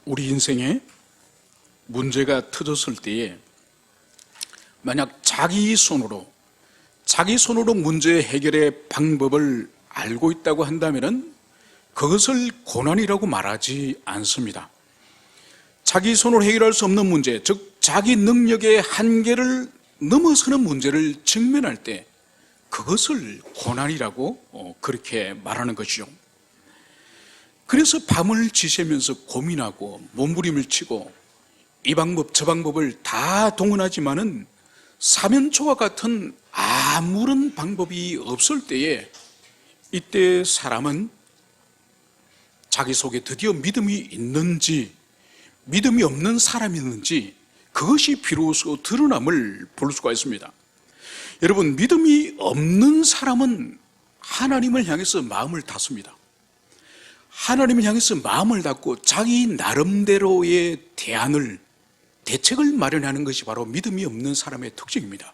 우리 인생에 문제가 터졌을 때에 만약 자기 손으로 문제 해결의 방법을 알고 있다고 한다면 그것을 고난이라고 말하지 않습니다. 자기 손으로 해결할 수 없는 문제, 즉 자기 능력의 한계를 넘어서는 문제를 직면할 때 그것을 고난이라고 그렇게 말하는 것이죠. 그래서 밤을 지새면서 고민하고 몸부림을 치고 이 방법 저 방법을 다 동원하지만은 사면초와 같은 아무런 방법이 없을 때에 이때 사람은 자기 속에 드디어 믿음이 있는지 믿음이 없는 사람이 있는지 그것이 비로소 드러남을 볼 수가 있습니다. 여러분, 믿음이 없는 사람은 하나님을 향해서 마음을 닫습니다. 하나님을 향해서 마음을 닫고 자기 나름대로의 대책을 마련하는 것이 바로 믿음이 없는 사람의 특징입니다.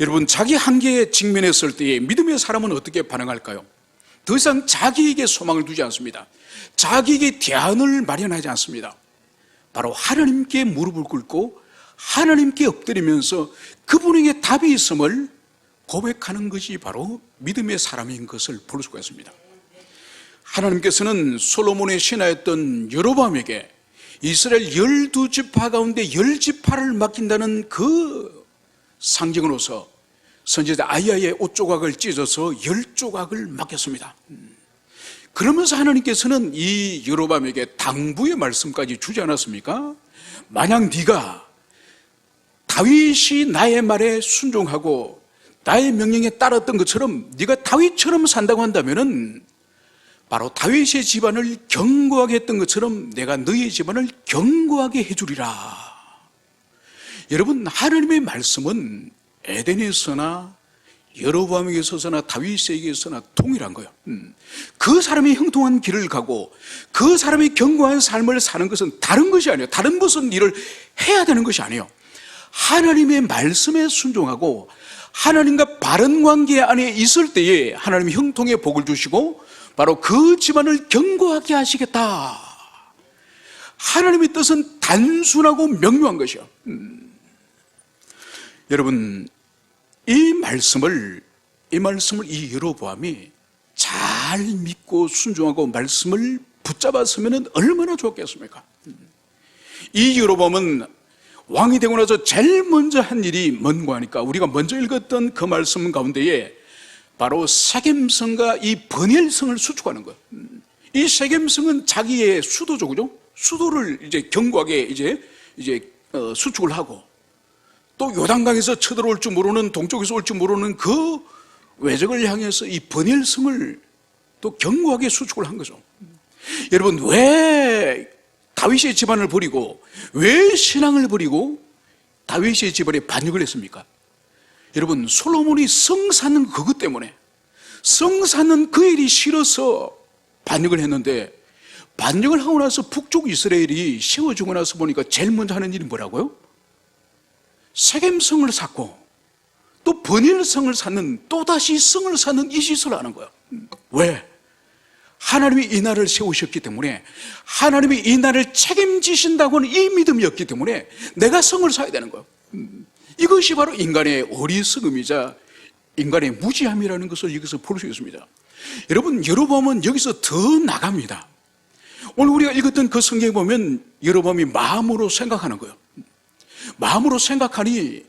여러분, 자기 한계에 직면했을 때에 믿음의 사람은 어떻게 반응할까요? 더 이상 자기에게 소망을 두지 않습니다. 자기에게 대안을 마련하지 않습니다. 바로 하나님께 무릎을 꿇고 하나님께 엎드리면서 그분에게 답이 있음을 고백하는 것이 바로 믿음의 사람인 것을 볼 수가 있습니다. 하나님께서는 솔로몬의 신하였던 여로보암에게 이스라엘 12지파 가운데 10지파를 맡긴다는 그 상징으로서 선지자 아이야의 옷조각을 찢어서 10조각을 맡겼습니다. 그러면서 하나님께서는 이 여로보암에게 당부의 말씀까지 주지 않았습니까? 만약 네가 다윗이 나의 말에 순종하고 나의 명령에 따랐던 것처럼 네가 다윗처럼 산다고 한다면은 바로 다윗의 집안을 견고하게 했던 것처럼 내가 너희의 집안을 견고하게 해주리라. 여러분, 하나님의 말씀은 에덴에서나 여로보암에게 있어서나 다윗에게 있어서나 동일한 거예요. 그 사람이 형통한 길을 가고 그 사람이 견고한 삶을 사는 것은 다른 것이 아니에요. 다른 무슨 일을 해야 되는 것이 아니에요. 하나님의 말씀에 순종하고 하나님과 바른 관계 안에 있을 때에 하나님이 형통의 복을 주시고 바로 그 집안을 견고하게 하시겠다. 하나님의 뜻은 단순하고 명료한 것이요. 여러분, 이 말씀을 이 여로보암이 잘 믿고 순종하고 말씀을 붙잡았으면 얼마나 좋았겠습니까? 이 여로보암은 왕이 되고 나서 제일 먼저 한 일이 뭔가 하니까 우리가 먼저 읽었던 그 말씀 가운데에 바로 세겜성과 이 버엘성을 수축하는 거예요. 이 세겜성은 자기의 수도죠, 그죠? 수도를 이제 견고하게 수축을 하고 또 요단강에서 쳐들어올 줄 모르는 동쪽에서 올 줄 모르는 그 외적을 향해서 이 버엘성을 또 견고하게 수축을 한 거죠. 여러분, 왜 다윗의 집안을 버리고 왜 신앙을 버리고 다윗의 집안에 반역을 했습니까? 여러분, 솔로몬이 성 사는 그것 때문에 성 사는 그 일이 싫어서 반역을 했는데 반역을 하고 나서 북쪽 이스라엘이 세워지고 나서 보니까 제일 먼저 하는 일이 뭐라고요? 세겜성을 쌓고 또 버엘성을 쌓는 또다시 성을 쌓는 이 짓을 하는 거예요. 왜? 하나님이 이 나라를 세우셨기 때문에 하나님이 이 나라를 책임지신다고는 이 믿음이었기 때문에 내가 성을 쌓아야 되는 거예요. 이것이 바로 인간의 어리석음이자 인간의 무지함이라는 것을 여기서 볼 수 있습니다. 여러분, 여로보암은 여기서 더 나갑니다. 오늘 우리가 읽었던 그 성경에 보면 여로보암이 마음으로 생각하는 거예요. 마음으로 생각하니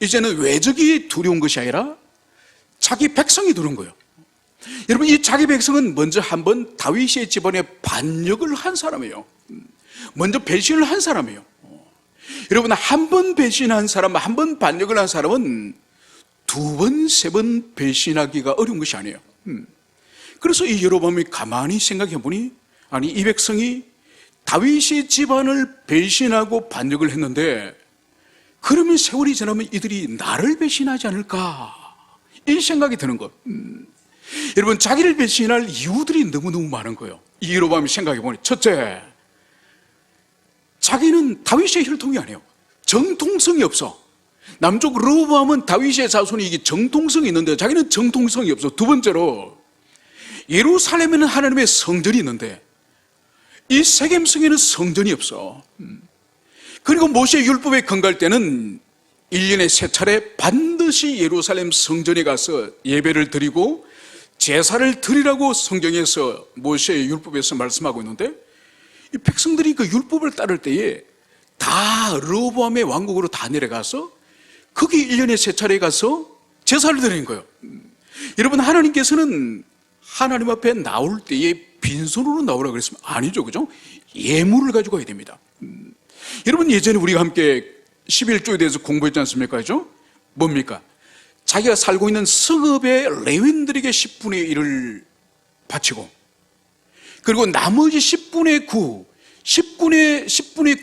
이제는 외적이 두려운 것이 아니라 자기 백성이 두려운 거예요. 여러분, 이 자기 백성은 먼저 한번 다윗의 집안에 반역을 한 사람이에요. 먼저 배신을 한 사람이에요. 여러분, 한 번 배신한 사람, 한 번 반역을 한 사람은 두 번, 세 번 배신하기가 어려운 것이 아니에요. 그래서 이 여로보암이 가만히 생각해 보니 아니, 이 백성이 다윗의 집안을 배신하고 반역을 했는데 그러면 세월이 지나면 이들이 나를 배신하지 않을까, 이 생각이 드는 것. 여러분, 자기를 배신할 이유들이 너무너무 많은 거예요. 이 여로보암이 생각해 보니 첫째, 자기는 다윗의 혈통이 아니에요. 정통성이 없어. 남쪽 르호보암은 다윗의 자손이 이게 정통성이 있는데 자기는 정통성이 없어. 두 번째로, 예루살렘에는 하나님의 성전이 있는데 이 세겜성에는 성전이 없어. 그리고 모세의 율법에 근거할 때는 1년에 3차례 반드시 예루살렘 성전에 가서 예배를 드리고 제사를 드리라고 성경에서 모세의 율법에서 말씀하고 있는데, 이 백성들이 그 율법을 따를 때에 다 르호보암의 왕국으로 다 내려가서 거기 1년에 3차례 가서 제사를 드리는 거예요. 여러분, 하나님께서는 하나님 앞에 나올 때에 빈손으로 나오라고 그랬으면 아니죠, 그죠? 예물을 가지고 가야 됩니다. 여러분, 예전에 우리가 함께 11조에 대해서 공부했지 않습니까? 그죠? 뭡니까? 자기가 살고 있는 성읍의 레위인들에게 10분의 1을 바치고, 그리고 나머지 10분의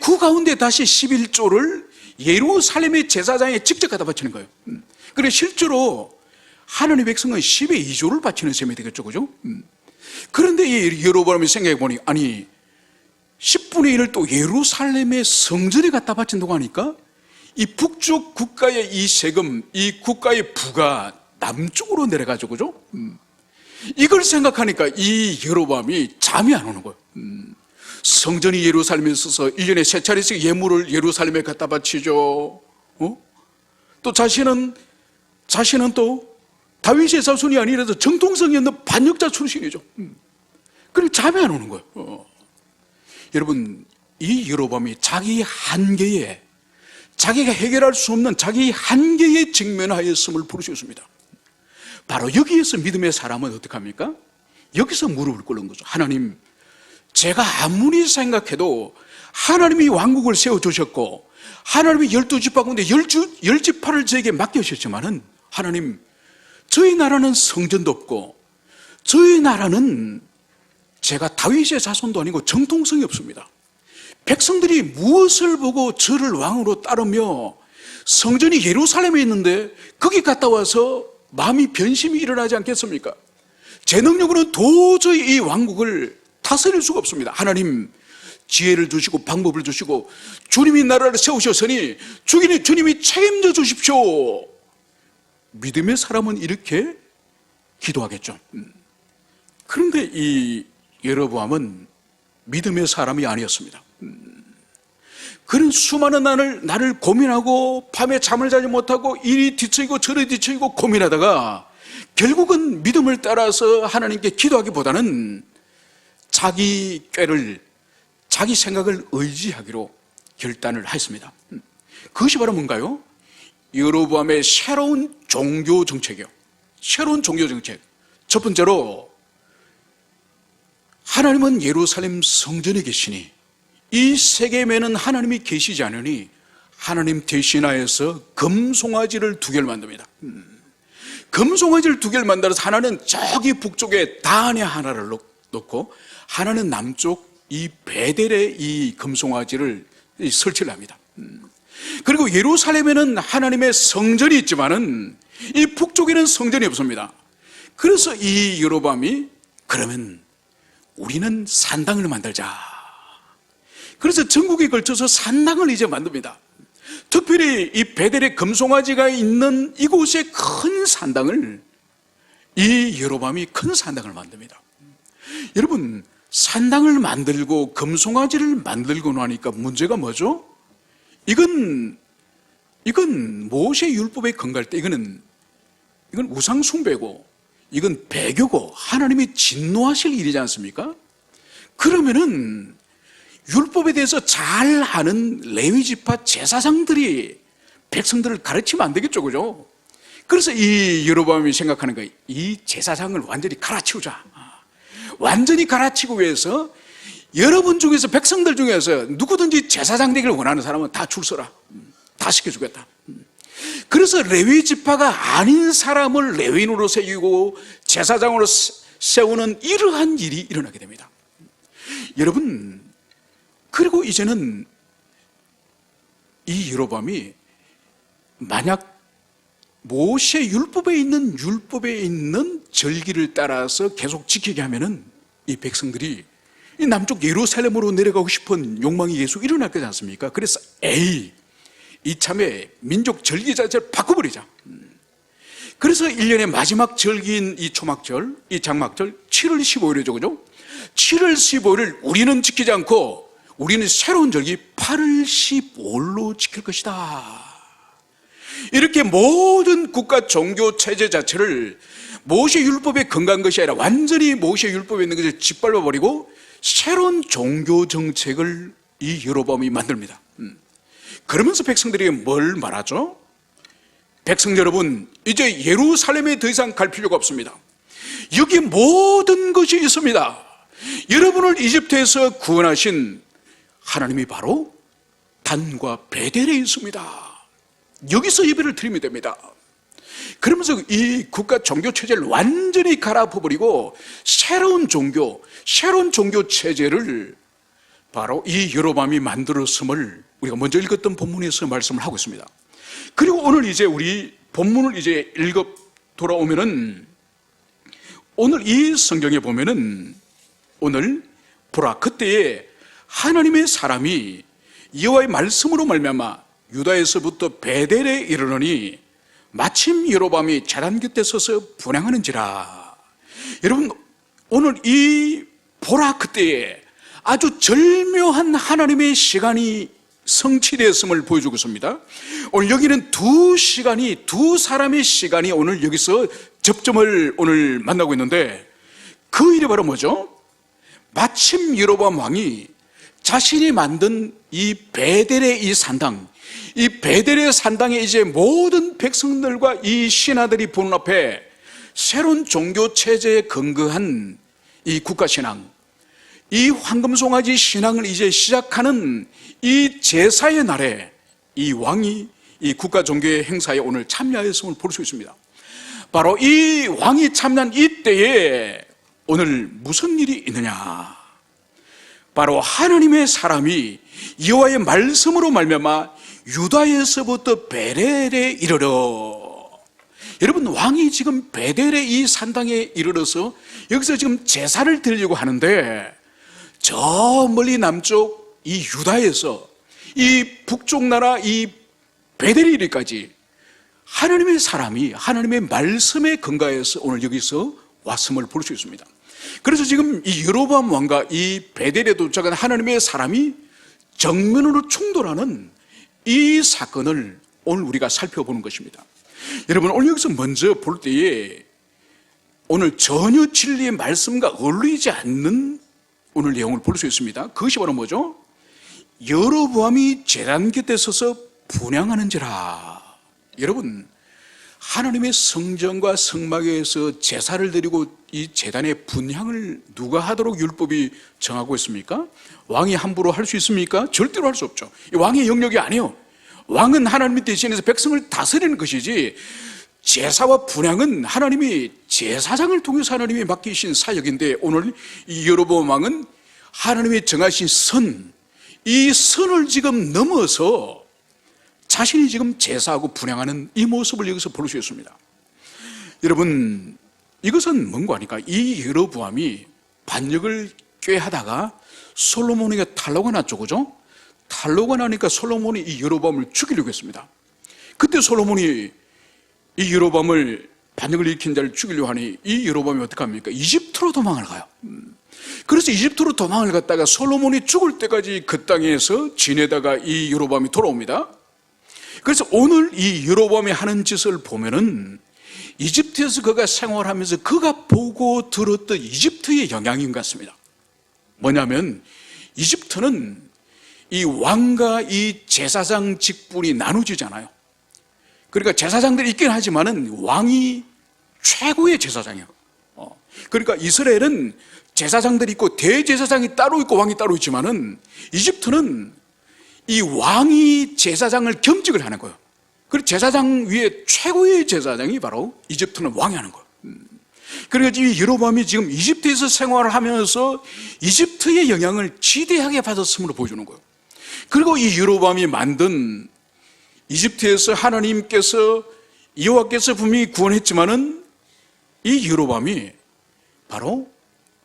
9 가운데 다시 11조를 예루살렘의 제사장에 직접 갖다 바치는 거예요. 그래서 실제로 하나님의 백성은 10의 2조를 바치는 셈이 되겠죠, 그죠? 그런데 이 여로보암이 생각해 보니, 아니 10분의 1을 또 예루살렘의 성전에 갖다 바친다고 하니까 이 북쪽 국가의 이 세금, 이 국가의 부가 남쪽으로 내려가죠, 그죠? 이걸 생각하니까 이 여로보암이 잠이 안 오는 거예요. 성전이 예루살렘에 있어서 1년에 3차례씩 예물을 예루살렘에 갖다 바치죠. 또 자신은 또 다윗의 자손이 아니라서 정통성이 있는 반역자 출신이죠. 그리고 잠이 안 오는 거예요. 여러분, 이 여로보암이 자기 한계에, 자기가 해결할 수 없는 자기 한계에 직면하였음을 볼 수 있습니다. 바로 여기에서 믿음의 사람은 어떻게 합니까? 여기서 무릎을 꿇는 거죠. 하나님, 제가 아무리 생각해도 하나님이 왕국을 세워주셨고 하나님이 12지파 가운데 10지파를 저에게 맡겨주셨지만은, 하나님, 저희 나라는 성전도 없고 저희 나라는 제가 다윗의 자손도 아니고 정통성이 없습니다. 백성들이 무엇을 보고 저를 왕으로 따르며, 성전이 예루살렘에 있는데 거기 갔다 와서 마음이 변심이 일어나지 않겠습니까? 제 능력으로는 도저히 이 왕국을 다스릴 수가 없습니다. 하나님, 지혜를 주시고 방법을 주시고 주님이 나라를 세우셨으니 주님이 책임져 주십시오. 믿음의 사람은 이렇게 기도하겠죠. 그런데 이 여로보암은 믿음의 사람이 아니었습니다. 그는 수많은 나를 고민하고 밤에 잠을 자지 못하고 이리 뒤척이고 저리 뒤척이고 고민하다가 결국은 믿음을 따라서 하나님께 기도하기보다는 자기 꾀를, 자기 생각을 의지하기로 결단을 했습니다. 그것이 바로 뭔가요? 여로보암의 새로운 종교 정책이요. 새로운 종교 정책. 첫 번째로, 하나님은 예루살렘 성전에 계시니 이 세겜에는 하나님이 계시지 않으니 하나님 대신하여서 금송아지를 2개를 만듭니다. 금송아지를 2개를 만들어서 하나는 저기 북쪽에 단에 하나를 놓고 하나는 남쪽 이 베델에 이 금송아지를 설치를 합니다. 그리고 예루살렘에는 하나님의 성전이 있지만은 이 북쪽에는 성전이 없습니다. 그래서 이 여로보암이, 그러면 우리는 산당을 만들자. 그래서 전국에 걸쳐서 산당을 이제 만듭니다. 특별히 이 베델에 금송아지가 있는 이곳에 큰 산당을, 이 여로보암이 큰 산당을 만듭니다. 여러분, 산당을 만들고 금송아지를 만들고 나니까 문제가 뭐죠? 이건 모세 율법에 근거할 때 이건 우상 숭배고 이건 배교고 하나님이 진노하실 일이지 않습니까? 그러면은 율법에 대해서 잘 아는 레위 지파 제사장들이 백성들을 가르치면 안 되겠죠, 그죠? 그래서 이 여로보암이 생각하는 거예요. 이 제사장을 완전히 갈아치우자. 완전히 갈아치고 위해서 여러분 중에서, 백성들 중에서 누구든지 제사장 되기를 원하는 사람은 다 줄 서라. 다 시켜주겠다. 그래서 레위 지파가 아닌 사람을 레위인으로 세우고 제사장으로 세우는 이러한 일이 일어나게 됩니다. 여러분, 그리고 이제는 이 여로보암이 만약 모세 율법에 있는 절기를 따라서 계속 지키게 하면은 이 백성들이 이 남쪽 예루살렘으로 내려가고 싶은 욕망이 계속 일어날 거지 않습니까? 그래서 이참에 민족 절기 자체를 바꿔버리자. 그래서 1년의 마지막 절기인 이 초막절, 이 장막절 7월 15일이죠, 그죠? 7월 15일을 우리는 지키지 않고 우리는 새로운 절기 8월 15일로 지킬 것이다. 이렇게 모든 국가 종교 체제 자체를 모세 율법에 근거한 것이 아니라 완전히 모세 율법에 있는 것을 짓밟아 버리고 새로운 종교 정책을 이 여로보암이 만듭니다. 그러면서 백성들에게 뭘 말하죠? 백성 여러분, 이제 예루살렘에 더 이상 갈 필요가 없습니다. 여기 모든 것이 있습니다. 여러분을 이집트에서 구원하신 하나님이 바로 단과 베델에 있습니다. 여기서 예배를 드리면 됩니다. 그러면서 이 국가 종교 체제를 완전히 갈아엎어버리고 새로운 종교 체제를 바로 이 여로보암이 만들었음을 우리가 먼저 읽었던 본문에서 말씀을 하고 있습니다. 그리고 오늘 이제 우리 본문을 이제 읽어 돌아오면은 오늘 이 성경에 보면은 오늘 보라, 그때에 하나님의 사람이 여호와의 말씀으로 말미암아 유다에서부터 베델에 이르러니 마침 여로보암이 제단 곁에 서서 분향하는지라. 여러분, 오늘 이 보라, 그때에 아주 절묘한 하나님의 시간이 성취되었음을 보여주고 있습니다. 오늘 여기는 두 사람의 시간이 오늘 여기서 접점을 오늘 만나고 있는데 그 일이 바로 뭐죠? 마침 여로보암 왕이 자신이 만든 이 베델의 이 산당, 이 베델의 산당에 이제 모든 백성들과 이 신하들이 보는 앞에 새로운 종교 체제에 근거한 이 국가신앙, 이 황금송아지 신앙을 이제 시작하는 이 제사의 날에 이 왕이 이 국가 종교의 행사에 오늘 참여했음을 볼 수 있습니다. 바로 이 왕이 참여한 이때에 오늘 무슨 일이 있느냐? 바로 하나님의 사람이 여호와의 말씀으로 말미암아 유다에서부터 베델에 이르러, 여러분, 왕이 지금 베델의 이 산당에 이르러서 여기서 지금 제사를 드리려고 하는데 저 멀리 남쪽 이 유다에서 이 북쪽 나라 이 베델이리까지 하나님의 사람이 하나님의 말씀에 근거해서 오늘 여기서 왔음을 볼 수 있습니다. 그래서 지금 이 여로보암 왕과 이 베델에 도착한 하나님의 사람이 정면으로 충돌하는 이 사건을 오늘 우리가 살펴보는 것입니다. 여러분, 오늘 여기서 먼저 볼 때에 오늘 전혀 진리의 말씀과 어울리지 않는 오늘 내용을 볼 수 있습니다. 그것이 바로 뭐죠? 여로보암이 제단 곁에 서서 분향하는지라. 여러분, 하나님의 성전과 성막에서 제사를 드리고 이 제단의 분향을 누가 하도록 율법이 정하고 있습니까? 왕이 함부로 할 수 있습니까? 절대로 할 수 없죠. 이 왕의 영역이 아니에요. 왕은 하나님의 대신해서 백성을 다스리는 것이지, 제사와 분향은 하나님이 제사장을 통해서 하나님이 맡기신 사역인데, 오늘 이 여로보암 왕은 하나님이 정하신 선, 이 선을 지금 넘어서 자신이 지금 제사하고 분향하는 이 모습을 여기서 볼 수 있습니다. 여러분, 이것은 뭔가 하니까 이 여로보암이 반역을 꾀하다가 솔로몬에게 탄로가 났죠, 그죠? 탄로가 나니까 솔로몬이 이 여로보암을 죽이려고 했습니다. 그때 솔로몬이 이 여로보암을 반역을 일으킨 자를 죽이려고 하니 이 여로보암이 어떻게 합니까? 이집트로 도망을 가요. 그래서 이집트로 도망을 갔다가 솔로몬이 죽을 때까지 그 땅에서 지내다가 이 여로보암이 돌아옵니다. 그래서 오늘 이 여로보암이 하는 짓을 보면은 이집트에서 그가 생활하면서 그가 보고 들었던 이집트의 영향인 것 같습니다. 뭐냐면 이집트는 이 왕과 이 제사장 직분이 나눠지잖아요. 그러니까 제사장들이 있긴 하지만은 왕이 최고의 제사장이에요. 그러니까 이스라엘은 제사장들이 있고 대제사장이 따로 있고 왕이 따로 있지만은 이집트는 이 왕이 제사장을 겸직을 하는 거예요. 그리고 제사장 위에 최고의 제사장이 바로 이집트는 왕이 하는 거예요. 그러니까 이 여로보암이 지금 이집트에서 생활을 하면서 이집트의 영향을 지대하게 받았음으로 보여주는 거예요. 그리고 이 여로보암이 만든 이집트에서 하나님께서 여호와께서 분명히 구원했지만은 이 여로보암이 바로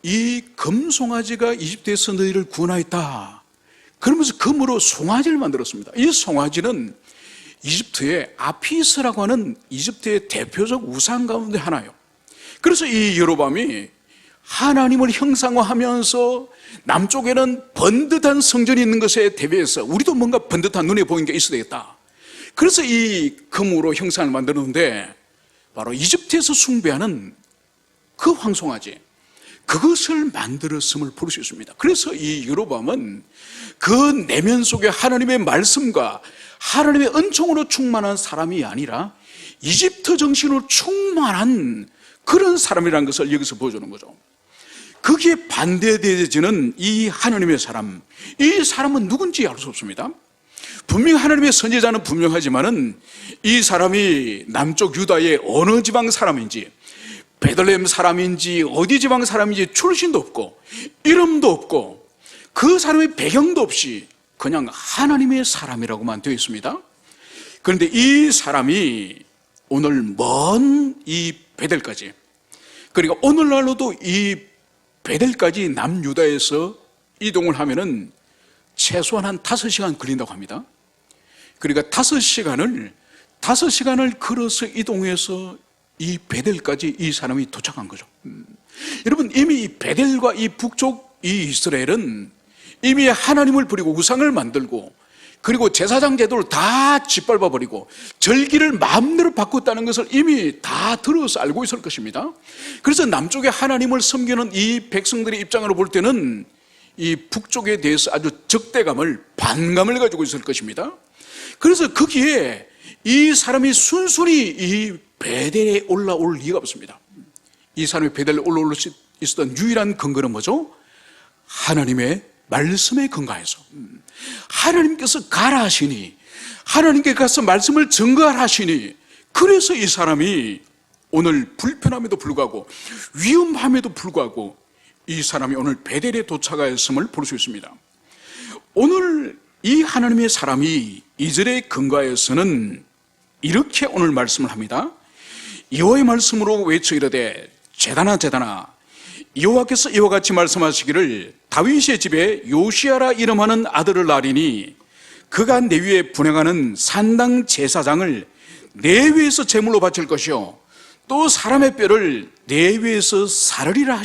이 금송아지가 이집트에서 너희를 구원하였다, 그러면서 금으로 송아지를 만들었습니다. 이 송아지는 이집트의 아피스라고 하는 이집트의 대표적 우상 가운데 하나예요. 그래서 이 여로보암이 하나님을 형상화하면서 남쪽에는 번듯한 성전이 있는 것에 대비해서 우리도 뭔가 번듯한 눈에 보이는 게 있어야 되겠다. 그래서 이 금으로 형상을 만드는데 바로 이집트에서 숭배하는 그 황송아지, 그것을 만들었음을 볼 수 있습니다. 그래서 이 여로보암은 그 내면 속에 하나님의 말씀과 하나님의 은총으로 충만한 사람이 아니라 이집트 정신으로 충만한 그런 사람이라는 것을 여기서 보여주는 거죠. 거기에 반대되어지는 이 하나님의 사람, 이 사람은 누군지 알 수 없습니다. 분명 하나님의 선지자는 분명하지만은 이 사람이 남쪽 유다의 어느 지방 사람인지, 베들레헴 사람인지 어디 지방 사람인지 출신도 없고 이름도 없고 그 사람의 배경도 없이 그냥 하나님의 사람이라고만 되어 있습니다. 그런데 이 사람이 오늘 먼 이 베델까지, 그러니까 오늘날로도 이 베델까지 남유다에서 이동을 하면은 최소한 한 5시간 걸린다고 합니다. 그러니까 5시간을 걸어서 이동해서 이 베델까지 이 사람이 도착한 거죠. 여러분, 이미 이 베델과 이 북쪽 이 이스라엘은 이미 하나님을 버리고 우상을 만들고 그리고 제사장 제도를 다 짓밟아 버리고 절기를 마음대로 바꿨다는 것을 이미 다 들어서 알고 있을 것입니다. 그래서 남쪽에 하나님을 섬기는 이 백성들의 입장으로 볼 때는 이 북쪽에 대해서 아주 적대감을, 반감을 가지고 있을 것입니다. 그래서 거기에 이 사람이 순순히 이 베델에 올라올 리가 없습니다. 이 사람이 베델에 올라올 수 있었던 유일한 근거는 뭐죠? 하나님의 말씀에 근거해서 하나님께서 가라 하시니, 하나님께 가서 말씀을 증거하라 하시니, 그래서 이 사람이 오늘 불편함에도 불구하고 위험함에도 불구하고 이 사람이 오늘 베델에 도착하였음을 볼 수 있습니다. 오늘 이 하나님의 사람이 이절에 근거하여서는 이렇게 오늘 말씀을 합니다. 여호와의 말씀으로 외쳐 이르되 제단아 제단아, 여호와께서 이와 같이 말씀하시기를 다윗의 집에 요시아라 이름하는 아들을 낳으리니 그가 내 위에 분행하는 산당 제사장을 내 위에서 제물로 바칠 것이요 또 사람의 뼈를 내 위에서 사르리라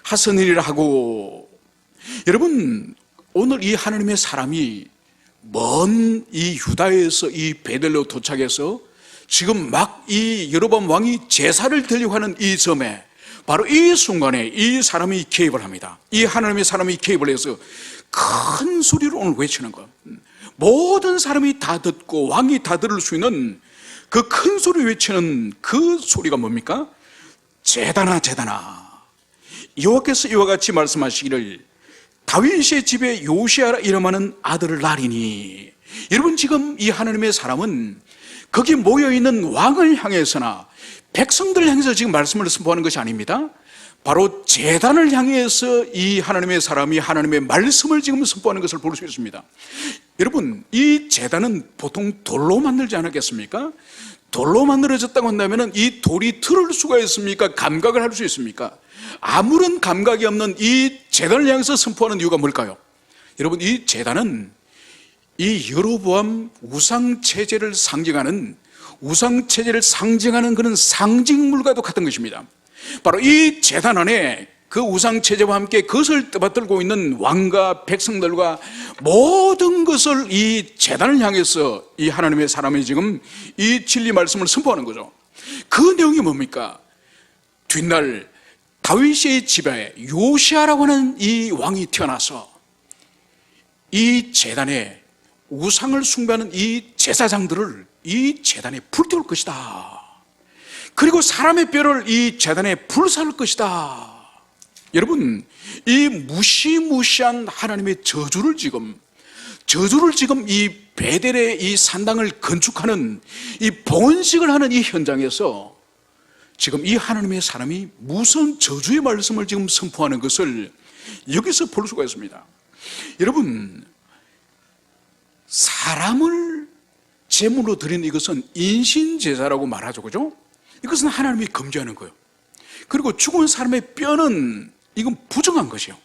하시느니라 하고. 여러분, 오늘 이 하나님의 사람이 먼 이 유다에서 이 베델로 도착해서 지금 막 이 여로보암 왕이 제사를 드리려고 하는 이 점에 바로 이 순간에 이 사람이 개입을 합니다. 이 하나님의 사람이 개입을 해서 큰 소리로 오늘 외치는 것, 모든 사람이 다 듣고 왕이 다 들을 수 있는 그 큰 소리 외치는 그 소리가 뭡니까? 제단아 제단아, 여호와께서 이와 같이 말씀하시기를 다윗의 집에 요시아라 이름하는 아들을 낳으리니. 여러분, 지금 이 하나님의 사람은 거기 모여있는 왕을 향해서나 백성들을 향해서 지금 말씀을 선포하는 것이 아닙니다. 바로 제단을 향해서 이 하나님의 사람이 하나님의 말씀을 지금 선포하는 것을 볼 수 있습니다. 여러분, 이 제단은 보통 돌로 만들지 않았겠습니까? 돌로 만들어졌다고 한다면 이 돌이 틀을 수가 있습니까? 감각을 할 수 있습니까? 아무런 감각이 없는 이 제단을 향해서 선포하는 이유가 뭘까요? 여러분, 이 제단은 이 여로보암 우상체제를 상징하는 그런 상징물과도 같은 것입니다. 바로 이 제단 안에 그 우상체제와 함께 그것을 떠받들고 있는 왕과 백성들과 모든 것을 이 제단을 향해서 이 하나님의 사람이 지금 이 진리 말씀을 선포하는 거죠. 그 내용이 뭡니까? 뒷날 다윗의 집에 요시아라고 하는 이 왕이 태어나서 이 제단에 우상을 숭배하는 이 제사장들을 이 제단에 불태울 것이다. 그리고 사람의 뼈를 이 제단에 불사를 것이다. 여러분, 이 무시무시한 하나님의 저주를 지금 이 베델의 이 산당을 건축하는 이 봉헌식을 하는 이 현장에서 지금 이 하나님의 사람이 무슨 저주의 말씀을 지금 선포하는 것을 여기서 볼 수가 있습니다. 여러분, 사람을 제물로 드리는 이것은 인신제사라고 말하죠, 그죠? 이것은 하나님이 금지하는 거예요. 그리고 죽은 사람의 뼈는 이건 부정한 것이에요.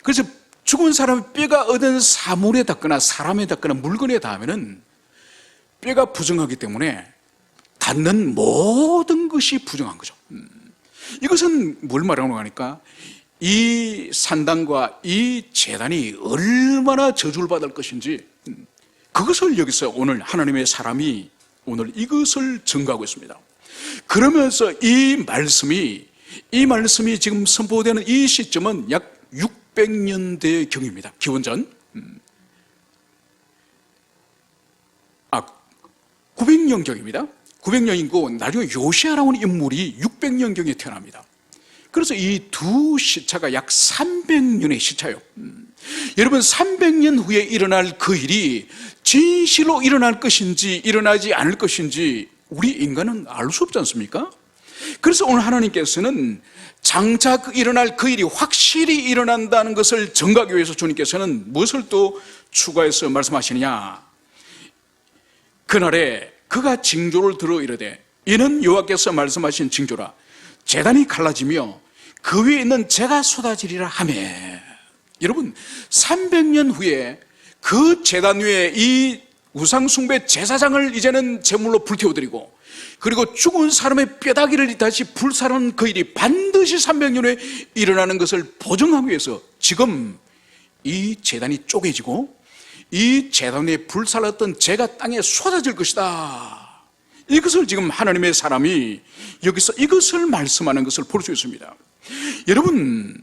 그래서 죽은 사람의 뼈가 얻은 사물에 닿거나 사람에 닿거나 물건에 닿으면은 뼈가 부정하기 때문에 닿는 모든 것이 부정한 거죠. 이것은 뭘 말하는 거니까 이 산당과 이 제단이 얼마나 저주를 받을 것인지, 그것을 여기서 오늘 하나님의 사람이 오늘 이것을 증거하고 있습니다. 그러면서 이 말씀이 지금 선포되는 이 시점은 약 600년대 경입니다. 기원전 900년경입니다. 900년이고 나중에 요시아라는 인물이 600년경에 태어납니다. 그래서 이 두 시차가 약 300년의 시차예요. 여러분, 300년 후에 일어날 그 일이 진실로 일어날 것인지 일어나지 않을 것인지 우리 인간은 알 수 없지 않습니까? 그래서 오늘 하나님께서는 장차 일어날 그 일이 확실히 일어난다는 것을 증거하기 위해서 주님께서는 무엇을 또 추가해서 말씀하시느냐? 그날에 그가 징조를 들어 이르되, 이는 여호와께서 말씀하신 징조라. 제단이 갈라지며 그 위에 있는 재가 쏟아지리라 하며. 여러분, 300년 후에 그 제단 위에 이 우상숭배 제사장을 이제는 제물로 불태워드리고, 그리고 죽은 사람의 뼈다귀를 다시 불사르는 그 일이 반드시 300년 후에 일어나는 것을 보증하기 위해서 지금 이 제단이 쪼개지고 이 제단 위에 불살랐던 재가 땅에 쏟아질 것이다. 이것을 지금 하나님의 사람이 여기서 이것을 말씀하는 것을 볼 수 있습니다. 여러분,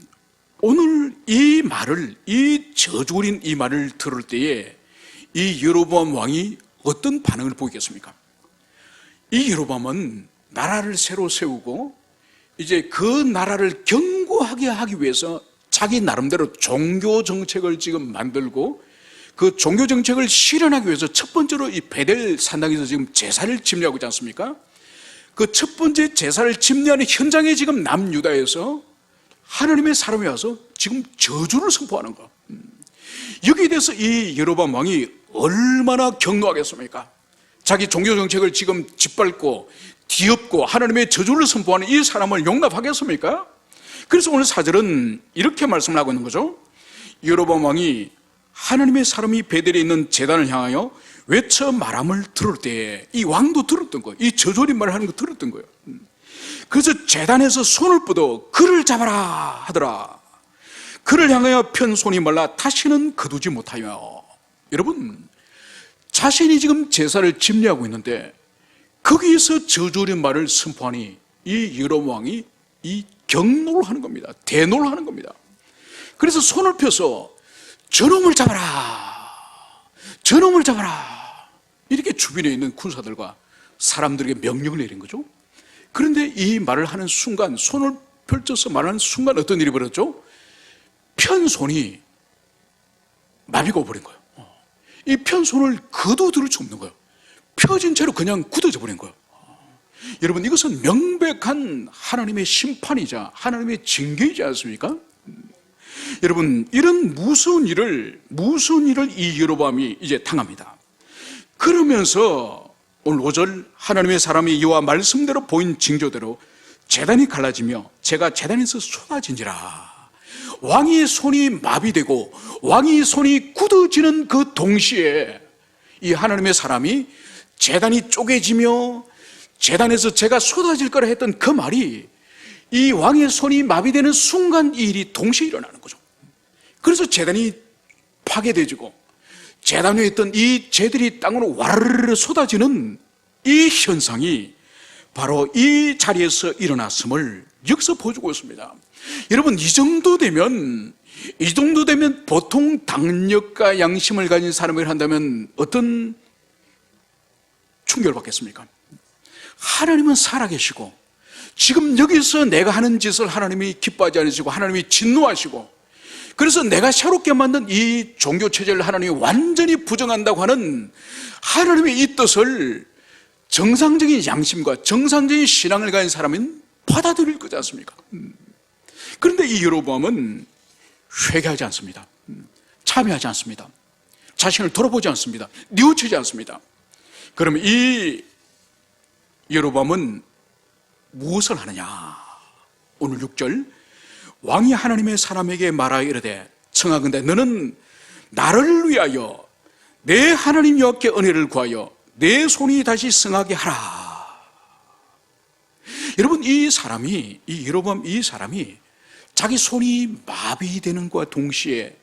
오늘 이 말을, 이 저주린 이 말을 들을 때에 이 여로보암 왕이 어떤 반응을 보이겠습니까? 이 여로보암은 나라를 새로 세우고 이제 그 나라를 견고하게 하기 위해서 자기 나름대로 종교 정책을 지금 만들고, 그 종교 정책을 실현하기 위해서 첫 번째로 이 베델 산당에서 지금 제사를 집례하고 있지 않습니까? 그 첫 번째 제사를 집례하는 현장에 지금 남유다에서 하나님의 사람이 와서 지금 저주를 선포하는 거. 여기에 대해서 이 여로보암 왕이 얼마나 격노하겠습니까? 자기 종교 정책을 지금 짓밟고 뒤엎고 하나님의 저주를 선포하는 이 사람을 용납하겠습니까? 그래서 오늘 사절은 이렇게 말씀을 하고 있는 거죠. 여로보암 왕이 하나님의 사람이 베델에 있는 제단을 향하여 외쳐 말함을 들을 때, 이 왕도 들었던 거예요. 이 저주린 말을 하는 거 들었던 거예요. 그래서 제단에서 손을 뻗어 그를 잡아라 하더라. 그를 향하여 편 손이 말라 다시는 거두지 못하여. 여러분, 자신이 지금 제사를 집례하고 있는데 거기에서 저주린 말을 선포하니 이 여로보암 왕이 이 경노를 하는 겁니다. 대노를 하는 겁니다. 그래서 손을 펴서 저놈을 잡아라, 저놈을 잡아라, 이렇게 주변에 있는 군사들과 사람들에게 명령을 내린 거죠. 그런데 이 말을 하는 순간, 손을 펼쳐서 말하는 순간 어떤 일이 벌어졌죠? 편손이 마비가 오버린 거예요. 이 편손을 거두들 수 없는 거예요. 펴진 채로 그냥 굳어져 버린 거예요. 여러분, 이것은 명백한 하나님의 심판이자 하나님의 징계이지 않습니까? 여러분, 이런 무서운 일을 이 여로보암이 이제 당합니다. 그러면서 오늘 5절 하나님의 사람이 여호와 말씀대로 보인 징조대로 제단이 갈라지며 제가 제단에서 쏟아진지라. 왕의 손이 마비되고 왕의 손이 굳어지는 그 동시에 이 하나님의 사람이 제단이 쪼개지며 제단에서 제가 쏟아질 거라 했던 그 말이 이 왕의 손이 마비되는 순간 이 일이 동시에 일어나는 거죠. 그래서 제단이 파괴되지고 제단 위에 있던 이 재들이 땅으로 와르르 쏟아지는 이 현상이 바로 이 자리에서 일어났음을 여기서 보여주고 있습니다. 여러분, 이 정도 되면 보통 당력과 양심을 가진 사람을 한다면 어떤 충격을 받겠습니까? 하나님은 살아계시고 지금 여기서 내가 하는 짓을 하나님이 기뻐하지 않으시고 하나님이 진노하시고, 그래서 내가 새롭게 만든 이 종교체제를 하나님이 완전히 부정한다고 하는 하나님의 이 뜻을 정상적인 양심과 정상적인 신앙을 가진 사람은 받아들일 거지 않습니까? 그런데 이 여로보암은 회개하지 않습니다. 참여하지 않습니다. 자신을 돌아보지 않습니다. 뉘우치지 않습니다. 그러면 이 여로보암은 무엇을 하느냐? 오늘 6절, 왕이 하나님의 사람에게 말하여 이르되 청하건대 너는 나를 위하여 내 하나님 여호와께 은혜를 구하여 내 손이 다시 성하게 하라. 여러분, 이 여로보암 이 사람이 자기 손이 마비되는 것과 동시에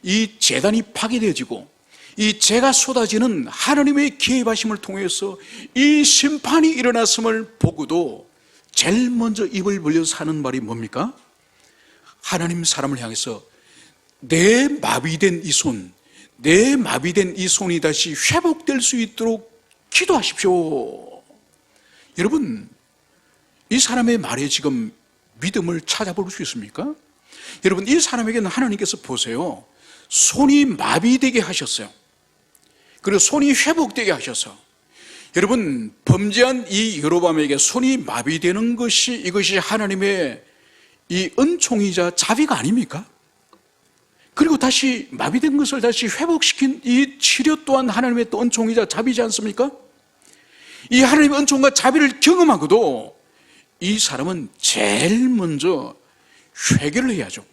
이 제단이 파괴되어지고 이 재가 쏟아지는 하나님의 개입하심을 통해서 이 심판이 일어났음을 보고도 제일 먼저 입을 벌려서 하는 말이 뭡니까? 하나님 사람을 향해서 내 마비된 이 손, 내 마비된 이 손이 다시 회복될 수 있도록 기도하십시오. 여러분, 이 사람의 말에 지금 믿음을 찾아볼 수 있습니까? 여러분, 이 사람에게는 하나님께서 보세요, 손이 마비되게 하셨어요. 그리고 손이 회복되게 하셔서, 여러분, 범죄한 이 여로보암에게 손이 마비되는 것이, 이것이 하나님의 이 은총이자 자비가 아닙니까? 그리고 다시 마비된 것을 다시 회복시킨 이 치료 또한 하나님의 또 은총이자 자비지 않습니까? 이 하나님의 은총과 자비를 경험하고도 이 사람은 제일 먼저 회개를 해야죠.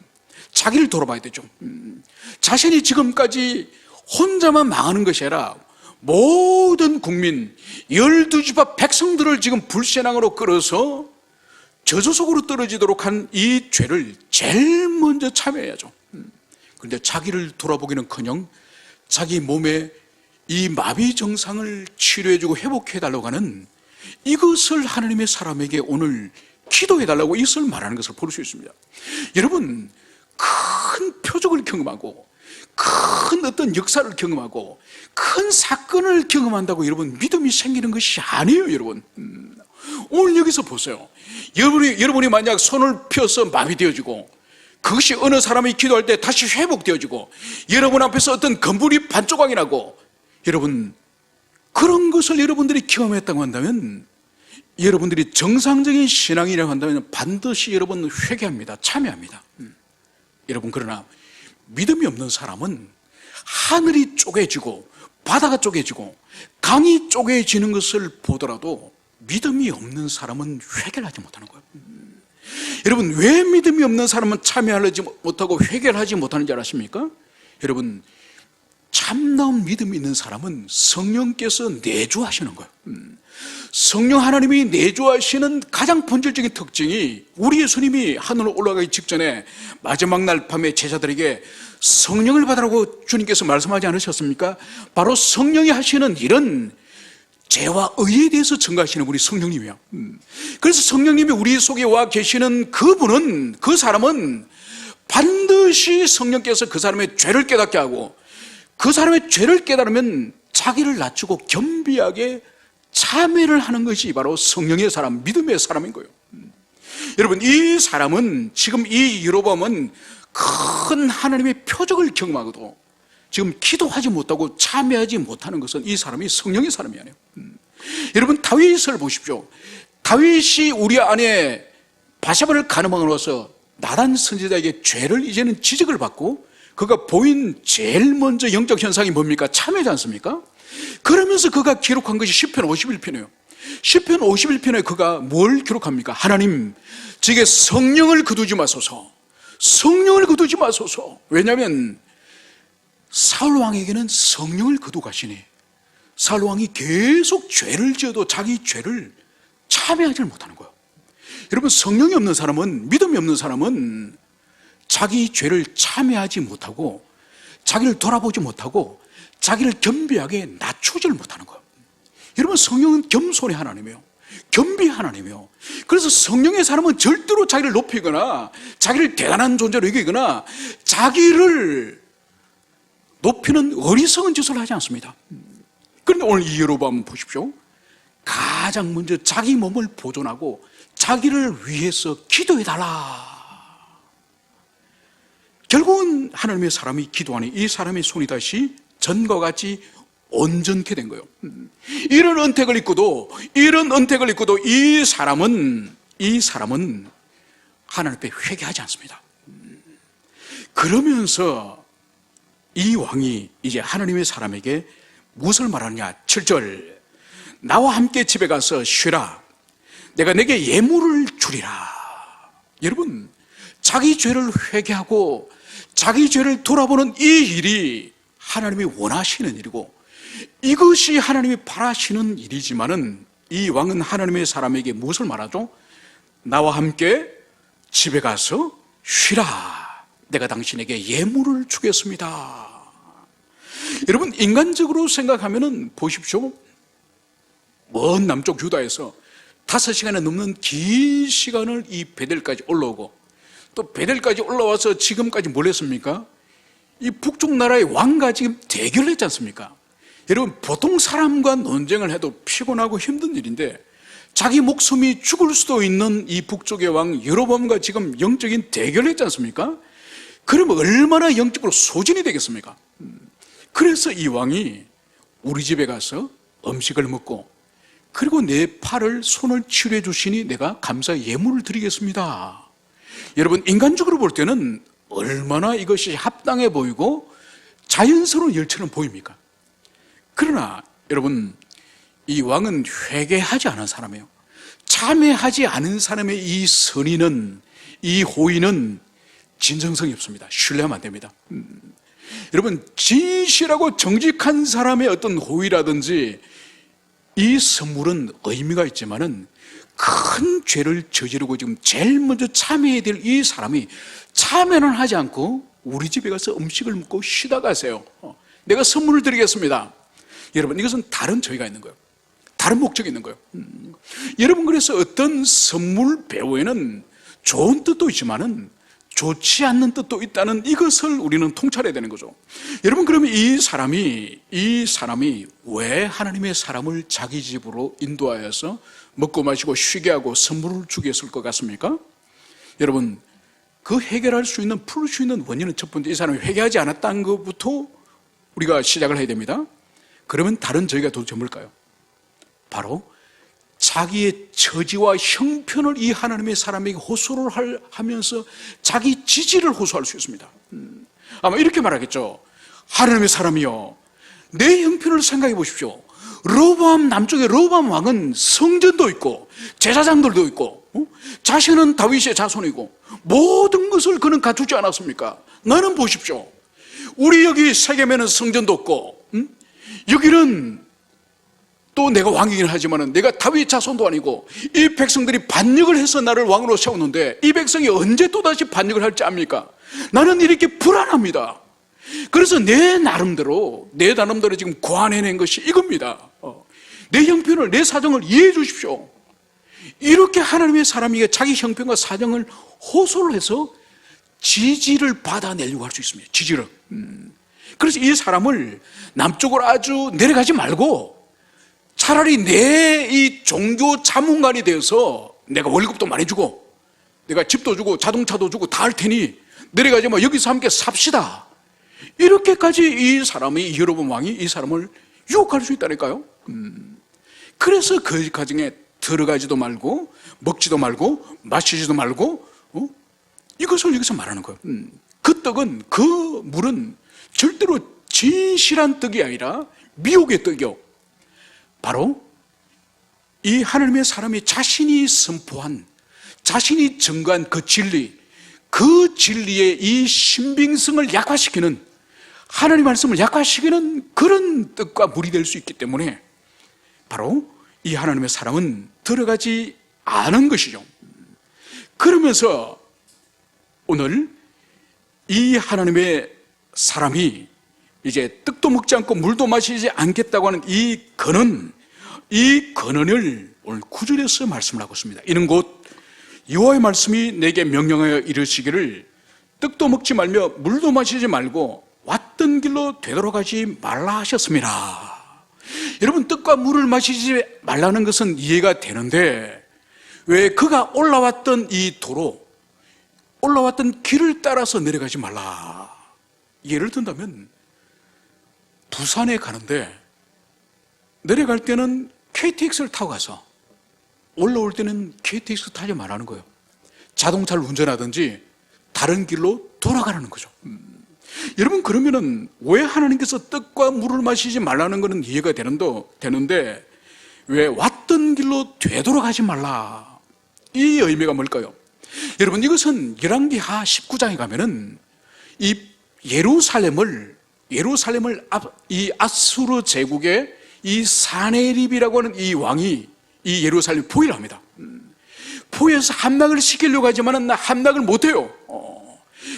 자기를 돌아봐야 되죠. 자신이 지금까지 혼자만 망하는 것이 아니라 모든 국민 12지파 백성들을 지금 불신앙으로 끌어서 저주 속으로 떨어지도록 한 이 죄를 제일 먼저 참여해야죠. 그런데 자기를 돌아보기는커녕 자기 몸에 이 마비 증상을 치료해주고 회복해달라고 하는 이것을 하나님의 사람에게 오늘 기도해달라고 이것을 말하는 것을 볼 수 있습니다. 여러분, 큰 표적을 경험하고 큰 어떤 역사를 경험하고 큰 사건을 경험한다고 여러분 믿음이 생기는 것이 아니에요. 여러분, 오늘 여기서 보세요. 여러분이 만약 손을 펴서 마비되어지고 그것이 어느 사람이 기도할 때 다시 회복되어지고 여러분 앞에서 어떤 건물이 반조각이 나고, 여러분 그런 것을 여러분들이 경험했다고 한다면, 여러분들이 정상적인 신앙이라고 한다면 반드시 여러분 회개합니다. 참여합니다. 여러분, 그러나 믿음이 없는 사람은 하늘이 쪼개지고 바다가 쪼개지고 강이 쪼개지는 것을 보더라도 믿음이 없는 사람은 회개를 하지 못하는 거예요. 여러분, 왜 믿음이 없는 사람은 참여하지 못하고 회개를 하지 못하는 줄 아십니까? 여러분, 참다운 믿음이 있는 사람은 성령께서 내주하시는 거예요. 성령 하나님이 내주하시는 가장 본질적인 특징이, 우리 예수님이 하늘로 올라가기 직전에 마지막 날 밤에 제자들에게 성령을 받으라고 주님께서 말씀하지 않으셨습니까? 바로 성령이 하시는 일은 죄와 의에 대해서 증거하시는 분이 성령님이에요. 그래서 성령님이 우리 속에 와 계시는 그분은, 그 사람은 반드시 성령께서 그 사람의 죄를 깨닫게 하고, 그 사람의 죄를 깨달으면 자기를 낮추고 겸비하게 참회를 하는 것이 바로 성령의 사람, 믿음의 사람인 거예요. 여러분, 이 사람은, 지금 이 여로보암은 큰 하나님의 표적을 경험하고도 지금 기도하지 못하고 참여하지 못하는 것은 이 사람이 성령의 사람이 아니에요. 여러분, 다윗을 보십시오. 다윗이 우리 안에 바세바를 가늠함으로써 나단 선지자에게 죄를 이제는 지적을 받고 그가 보인 제일 먼저 영적 현상이 뭡니까? 참회지 않습니까? 그러면서 그가 기록한 것이 시편 51편이에요. 시편 51편에 그가 뭘 기록합니까? 하나님, 제게 성령을 거두지 마소서. 성령을 거두지 마소서. 왜냐하면 사울 왕에게는 성령을 거두고 가시니 사울 왕이 계속 죄를 지어도 자기 죄를 참회하지 못하는 거예요. 여러분, 성령이 없는 사람은, 믿음이 없는 사람은 자기 죄를 참회하지 못하고 자기를 돌아보지 못하고 자기를 겸비하게 낮추지를 못하는 거예요. 여러분, 성령은 겸손의 하나님이에요. 겸비의 하나님이에요. 그래서 성령의 사람은 절대로 자기를 높이거나 자기를 대단한 존재로 여기거나 자기를 높이는 어리석은 짓을 하지 않습니다. 그런데 오늘 이 여로보암 보십시오. 가장 먼저 자기 몸을 보존하고 자기를 위해서 기도해달라. 결국은 하나님의 사람이 기도하니 이 사람의 손이 다시 전과 같이 온전케 된 거예요. 이런 은택을 입고도 이 사람은 하나님 앞에 회개하지 않습니다. 그러면서 이 왕이 이제 하나님의 사람에게 무엇을 말하느냐? 7절, 나와 함께 집에 가서 쉬라. 내가 내게 예물을 주리라. 여러분, 자기 죄를 회개하고 자기 죄를 돌아보는 이 일이 하나님이 원하시는 일이고, 이것이 하나님이 바라시는 일이지만은 이 왕은 하나님의 사람에게 무엇을 말하죠? 나와 함께 집에 가서 쉬라. 내가 당신에게 예물을 주겠습니다. 여러분, 인간적으로 생각하면은 보십시오. 먼 남쪽 유다에서 5시간에 넘는 긴 시간을 이 베델까지 올라오고 또 베델까지 올라와서 지금까지 뭘 했습니까? 이 북쪽 나라의 왕과 지금 대결을 했지 않습니까? 여러분, 보통 사람과 논쟁을 해도 피곤하고 힘든 일인데 자기 목숨이 죽을 수도 있는 이 북쪽의 왕 여로보암과 지금 영적인 대결을 했지 않습니까? 그러면 얼마나 영적으로 소진이 되겠습니까? 그래서 이 왕이 우리 집에 가서 음식을 먹고 그리고 내 팔을 손을 치료해 주시니 내가 감사 예물을 드리겠습니다. 여러분, 인간적으로 볼 때는 얼마나 이것이 합당해 보이고 자연스러운 일처럼 보입니까? 그러나 여러분, 이 왕은 회개하지 않은 사람이에요. 참회하지 않은 사람의 이 선의는, 이 호의는 진정성이 없습니다. 신뢰하면 안 됩니다. 여러분, 진실하고 정직한 사람의 어떤 호의라든지 이 선물은 의미가 있지만은 큰 죄를 저지르고 지금 제일 먼저 참회해야 될 이 사람이 참회는 하지 않고 우리 집에 가서 음식을 먹고 쉬다 가세요. 내가 선물을 드리겠습니다. 여러분, 이것은 다른 저희가 있는 거예요. 다른 목적이 있는 거예요. 여러분, 그래서 어떤 선물 배후에는 좋은 뜻도 있지만은 좋지 않는 뜻도 있다는 이것을 우리는 통찰해야 되는 거죠. 여러분, 그러면 이 사람이 왜 하나님의 사람을 자기 집으로 인도하여서 먹고 마시고 쉬게 하고 선물을 주게 했을 것 같습니까? 여러분, 그 해결할 수 있는, 풀 수 있는 원인은 첫 번째, 이 사람이 회개하지 않았다는 것부터 우리가 시작을 해야 됩니다. 그러면 다른 저희가 도대체 뭘까요? 바로 자기의 처지와 형편을 이 하나님의 사람에게 호소를 하면서 자기 지지를 호소할 수 있습니다. 아마 이렇게 말하겠죠. 하나님의 사람이요, 내 형편을 생각해 보십시오. 르호보암, 남쪽의 르호보암 왕은 성전도 있고 제사장들도 있고 자신은 다윗의 자손이고 모든 것을 그는 갖추지 않았습니까? 나는 보십시오. 우리 여기 세겜에는 성전도 없고 여기는 또 내가 왕이긴 하지만 내가 다윗 자손도 아니고 이 백성들이 반역을 해서 나를 왕으로 세웠는데 이 백성이 언제 또다시 반역을 할지 압니까? 나는 이렇게 불안합니다. 그래서 내 나름대로 지금 고안해낸 것이 이겁니다. 내 형편을, 내 사정을 이해해 주십시오. 이렇게 하나님의 사람이 자기 형편과 사정을 호소를 해서 지지를 받아내려고 할 수 있습니다. 지지를. 그래서 이 사람을 남쪽으로 아주 내려가지 말고 차라리 내 이 종교 자문관이 되어서 내가 월급도 많이 주고 내가 집도 주고 자동차도 주고 다 할 테니 내려가지 마, 여기서 함께 삽시다. 이렇게까지 이 사람이, 여로보암 왕이 이 사람을 유혹할 수 있다니까요. 그래서 그 가정에 들어가지도 말고 먹지도 말고 마시지도 말고 이것을 여기서 말하는 거예요. 그 떡은, 그 물은 절대로 진실한 떡이 아니라 미혹의 떡이요, 바로 이 하나님의 사람이 자신이 선포한, 자신이 증거한 그 진리, 그 진리의 이 신빙성을 약화시키는, 하나님 말씀을 약화시키는 그런 떡과 물이 될 수 있기 때문에 바로 이 하나님의 사람은 들어가지 않은 것이죠. 그러면서 오늘 이 하나님의 사람이 이제 떡도 먹지 않고 물도 마시지 않겠다고 하는 이 근원, 이 근원을 오늘 9절에서 말씀을 하고 있습니다. 이는 곧 여호와의 말씀이 내게 명령하여 이르시기를 떡도 먹지 말며 물도 마시지 말고 왔던 길로 되돌아가지 말라 하셨습니다. 여러분, 떡과 물을 마시지 말라는 것은 이해가 되는데 왜 그가 올라왔던 이 도로, 올라왔던 길을 따라서 내려가지 말라. 예를 든다면 부산에 가는데 내려갈 때는 KTX를 타고 가서 올라올 때는 KTX 타지 말라는 거예요. 자동차를 운전하든지 다른 길로 돌아가라는 거죠. 여러분, 그러면은 왜 하나님께서 떡과 물을 마시지 말라는 것은 이해가 되는데 왜 왔던 길로 되돌아가지 말라, 이 의미가 뭘까요? 여러분, 이것은 열왕기하 19장에 가면은 이 예루살렘을 예루살렘을 이 아수르 제국의 이 사네립이라고 하는 이 왕이 이 예루살렘 포위를 합니다. 포위해서 함락을 시키려고 하지만 함락을 못해요.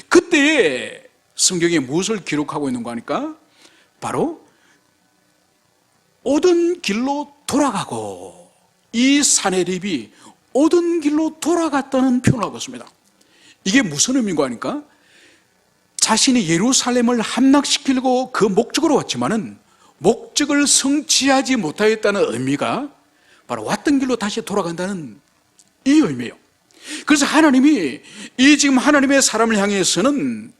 그때 성경에 무엇을 기록하고 있는가 하니까 바로 오던 길로 돌아가고, 이 사네립이 오던 길로 돌아갔다는 표현을 하고 있습니다. 이게 무슨 의미인가 하니까 자신이 예루살렘을 함락시키려고 그 목적으로 왔지만은 목적을 성취하지 못하였다는 의미가 바로 왔던 길로 다시 돌아간다는 이 의미예요. 그래서 하나님이 이 지금 하나님의 사람을 향해서는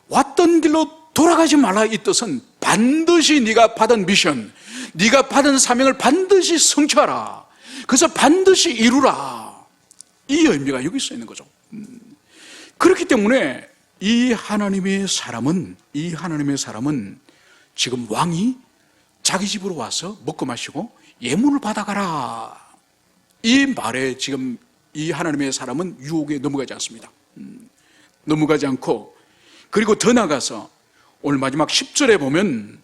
왔던 길로 돌아가지 말라, 이 뜻은 반드시 네가 받은 미션, 네가 받은 사명을 반드시 성취하라, 그래서 반드시 이루라, 이 의미가 여기 써 있는 거죠. 그렇기 때문에 이 하나님의 사람은 지금 왕이 자기 집으로 와서 먹고 마시고 예물을 받아가라, 이 말에 지금 이 하나님의 사람은 유혹에 넘어가지 않습니다. 넘어가지 않고, 그리고 더 나아가서 오늘 마지막 10절에 보면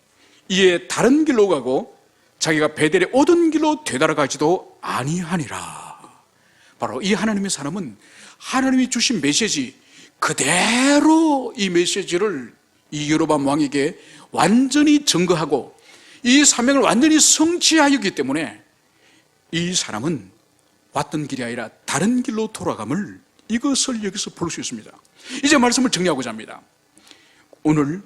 이에 다른 길로 가고 자기가 베델에 오던 길로 되돌아가지도 아니하니라. 바로 이 하나님의 사람은 하나님이 주신 메시지 그대로 이 메시지를 이 여로보암 왕에게 완전히 증거하고 이 사명을 완전히 성취하였기 때문에 이 사람은 왔던 길이 아니라 다른 길로 돌아감을, 이것을 여기서 볼 수 있습니다. 이제 말씀을 정리하고자 합니다. 오늘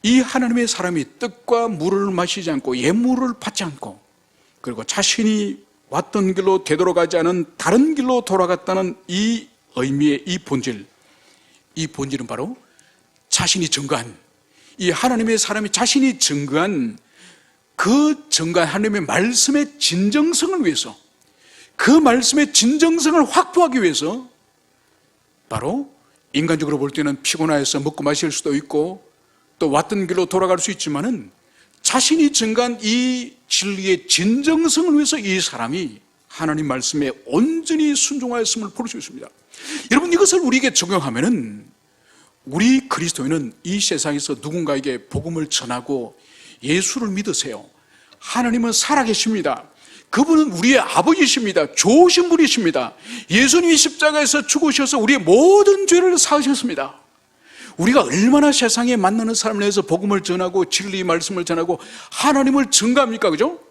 이 하나님의 사람이 떡과 물을 마시지 않고 예물을 받지 않고, 그리고 자신이 왔던 길로 되돌아가지 않은 다른 길로 돌아갔다는 이 의미의 이 본질은 바로 자신이 증거한, 이 하나님의 사람이 자신이 증거한 그 증거한 하나님의 말씀의 진정성을 위해서, 그 말씀의 진정성을 확보하기 위해서 바로 인간적으로 볼 때는 피곤해서 먹고 마실 수도 있고 또 왔던 길로 돌아갈 수 있지만은 자신이 증거한 이 진리의 진정성을 위해서 이 사람이 하나님 말씀에 온전히 순종하였음을 볼 수 있습니다. 여러분, 이것을 우리에게 적용하면은 우리 그리스도인은 이 세상에서 누군가에게 복음을 전하고 예수를 믿으세요. 하나님은 살아계십니다. 그분은 우리의 아버지십니다. 좋으신 분이십니다. 예수님이 십자가에서 죽으셔서 우리의 모든 죄를 사하셨습니다. 우리가 얼마나 세상에 만나는 사람을 위해서 복음을 전하고 진리 말씀을 전하고 하나님을 증거합니까? 그죠?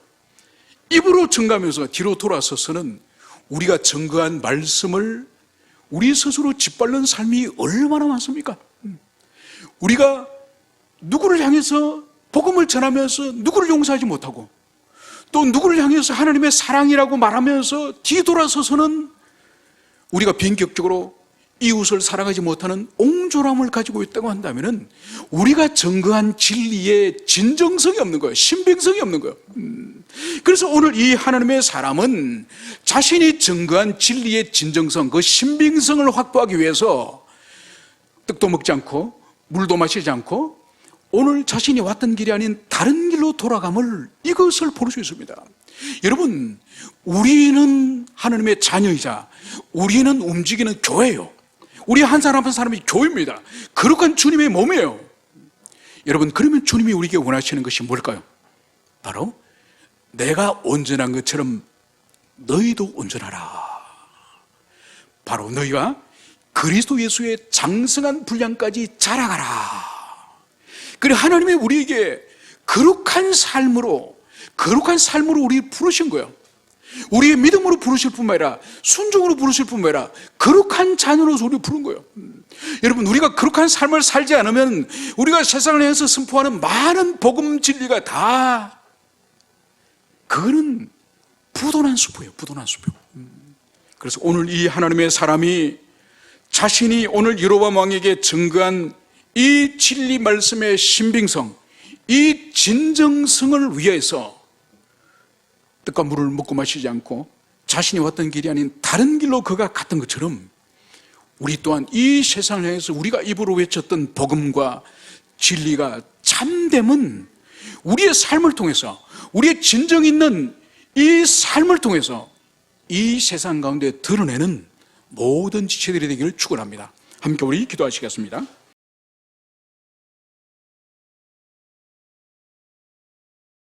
입으로 증거하면서 뒤로 돌아서서는 우리가 증거한 말씀을 우리 스스로 짓밟는 삶이 얼마나 많습니까? 우리가 누구를 향해서 복음을 전하면서 누구를 용서하지 못하고 또 누구를 향해서 하나님의 사랑이라고 말하면서 뒤돌아서서는 우리가 변격적으로 이웃을 사랑하지 못하는 옹졸함을 가지고 있다고 한다면 우리가 증거한 진리의 진정성이 없는 거예요. 신빙성이 없는 거예요. 그래서 오늘 이 하나님의 사람은 자신이 증거한 진리의 진정성, 그 신빙성을 확보하기 위해서 떡도 먹지 않고 물도 마시지 않고 오늘 자신이 왔던 길이 아닌 다른 길로 돌아감을, 이것을 볼 수 있습니다. 여러분, 우리는 하나님의 자녀이자 우리는 움직이는 교회예요. 우리 한 사람 한 사람이 교회입니다. 거룩한 주님의 몸이에요. 여러분, 그러면 주님이 우리에게 원하시는 것이 뭘까요? 바로 내가 온전한 것처럼 너희도 온전하라. 바로 너희가 그리스도 예수의 장성한 분량까지 자라가라. 그리고 하나님이 우리에게 거룩한 삶으로 우리 부르신 거예요. 우리의 믿음으로 부르실 뿐만 아니라 순종으로 부르실 뿐만 아니라 거룩한 자녀로서 우리 부른 거예요. 여러분, 우리가 거룩한 삶을 살지 않으면 우리가 세상을 향해서 선포하는 많은 복음 진리가 다 그거는 부도난 숲이에요. 부도난 숲이에요. 그래서 오늘 이 하나님의 사람이 자신이 오늘 여로보암 왕에게 증거한 이 진리 말씀의 신빙성, 이 진정성을 위해서 떡과 물을 먹고 마시지 않고 자신이 왔던 길이 아닌 다른 길로 그가 갔던 것처럼 우리 또한 이 세상을 향해서 우리가 입으로 외쳤던 복음과 진리가 참됨은 우리의 삶을 통해서, 우리의 진정 있는 이 삶을 통해서 이 세상 가운데 드러내는 모든 지체들이 되기를 축원합니다. 함께 우리 기도하시겠습니다.